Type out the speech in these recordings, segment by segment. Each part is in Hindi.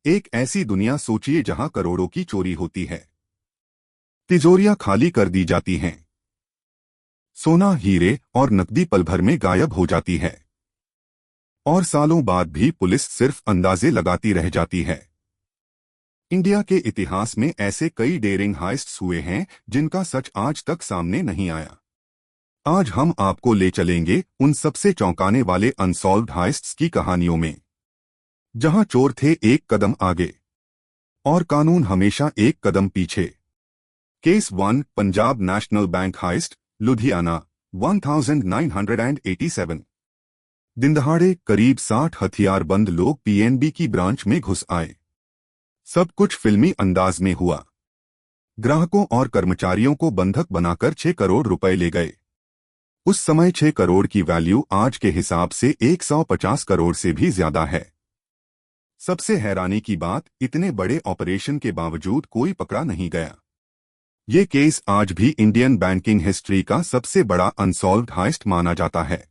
एक ऐसी दुनिया सोचिए जहां करोड़ों की चोरी होती है, तिजोरियां खाली कर दी जाती हैं, सोना, हीरे और नकदी पल भर में गायब हो जाती है, और सालों बाद भी पुलिस सिर्फ अंदाजे लगाती रह जाती है। इंडिया के इतिहास में ऐसे कई डेयरिंग हाइस्ट्स हुए हैं जिनका सच आज तक सामने नहीं आया। आज हम आपको ले चलेंगे उन सबसे चौंकाने वाले अनसॉल्व्ड हाइस्ट्स की कहानियों में, जहां चोर थे एक कदम आगे और कानून हमेशा एक कदम पीछे। Case 1, Punjab National Bank heist, Ludhiana, 1987। दिन दहाड़े करीब 60 हथियारबंद लोग पीएनबी की ब्रांच में घुस आए। सब कुछ फिल्मी अंदाज में हुआ। ग्राहकों और कर्मचारियों को बंधक बनाकर 6 करोड़ रुपए ले गए। उस समय 6 करोड़ की वैल्यू आज के हिसाब से 150 करोड़ से भी ज्यादा है। सबसे हैरानी की बात, इतने बड़े ऑपरेशन के बावजूद कोई पकड़ा नहीं गया। ये केस आज भी इंडियन बैंकिंग हिस्ट्री का सबसे बड़ा अनसॉल्व्ड हाइस्ट माना जाता है।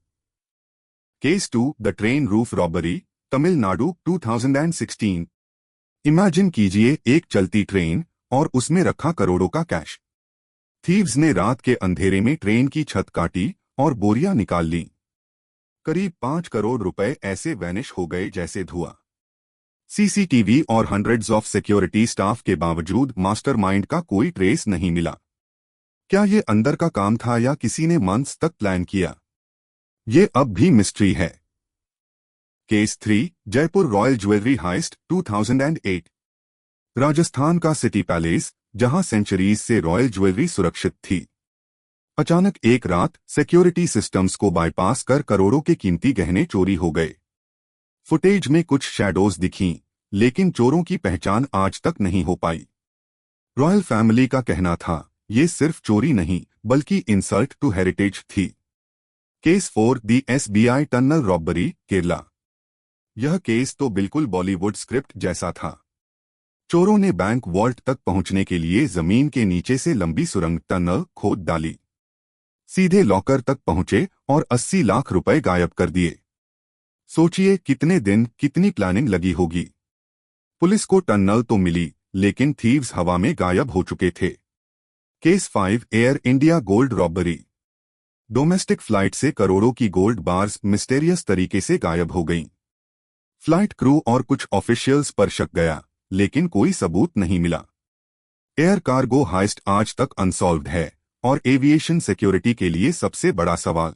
Case 2, the train roof robbery, Tamil Nadu, 2016। Imagine कीजिए एक चलती ट्रेन और उसमें रखा करोड़ों का कैश। थीव्स ने रात के अंधेरे में ट्रेन की छत काटी और बोरियां निकाल ली। करीब 5 करोड़ रुपए ऐसे वैनिश हो गए जैसे धुआं। सीसीटीवी और हंड्रेड्स ऑफ सिक्योरिटी स्टाफ के बावजूद मास्टरमाइंड का कोई ट्रेस नहीं मिला। क्या ये अंदर का काम था या किसी ने मंथ्स तक प्लान किया? ये अब भी मिस्ट्री है। Case 3, Jaipur royal jewellery heist, 2008। Rajasthan का सिटी पैलेस, जहां सेंचुरीज से रॉयल ज्वेलरी सुरक्षित थी, अचानक एक रात सिक्योरिटी सिस्टम्स को बाईपास कर करोड़ों के कीमती गहने चोरी हो गए। फुटेज में कुछ शैडोज दिखीं, लेकिन चोरों की पहचान आज तक नहीं हो पाई। रॉयल फैमिली का कहना था, ये सिर्फ चोरी नहीं बल्कि इंसल्ट टू हेरिटेज थी। केस 4, दी एसबीआई टनल रॉबरी, केरला। यह केस तो बिल्कुल बॉलीवुड स्क्रिप्ट जैसा था। चोरों ने बैंक वॉल्ट तक पहुंचने के लिए जमीन के नीचे से लंबी सुरंग टनल खोद डाली, सीधे लॉकर तक पहुंचे और 80 लाख रुपए गायब कर दिए। सोचिए कितने दिन, कितनी प्लानिंग लगी होगी। पुलिस को टनल तो मिली, लेकिन थीव्स हवा में गायब हो चुके थे। Case 5, air India gold robbery. Domestic flight से करोड़ों की गोल्ड बार्स मिस्टेरियस तरीके से गायब हो गईं। फ्लाइट क्रू और कुछ ऑफिशियल्स पर शक गया, लेकिन कोई सबूत नहीं मिला। एयर कार्गो हाइस्ट आज तक अनसॉल्व्ड है और एविएशन सिक्योरिटी के लिए सबसे बड़ा सवाल।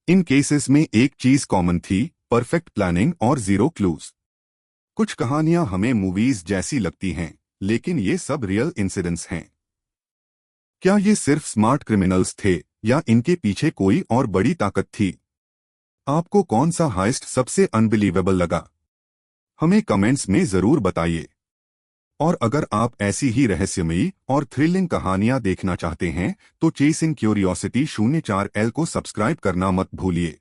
इन केसेस में एक चीज कॉमन थी, परफेक्ट प्लानिंग और जीरो क्लूज। कुछ कहानियां हमें मूवीज जैसी लगती हैं, लेकिन ये सब रियल इंसिडेंट्स हैं। क्या ये सिर्फ स्मार्ट क्रिमिनल्स थे या इनके पीछे कोई और बड़ी ताकत थी? आपको कौन सा हाइस्ट सबसे अनबिलीवेबल लगा? हमें कमेंट्स में जरूर बताइए। और अगर आप ऐसी ही रहस्यमयी और थ्रिलिंग कहानियां देखना चाहते हैं तो चेसिंग क्यूरियोसिटी 04L को सब्सक्राइब करना मत भूलिए।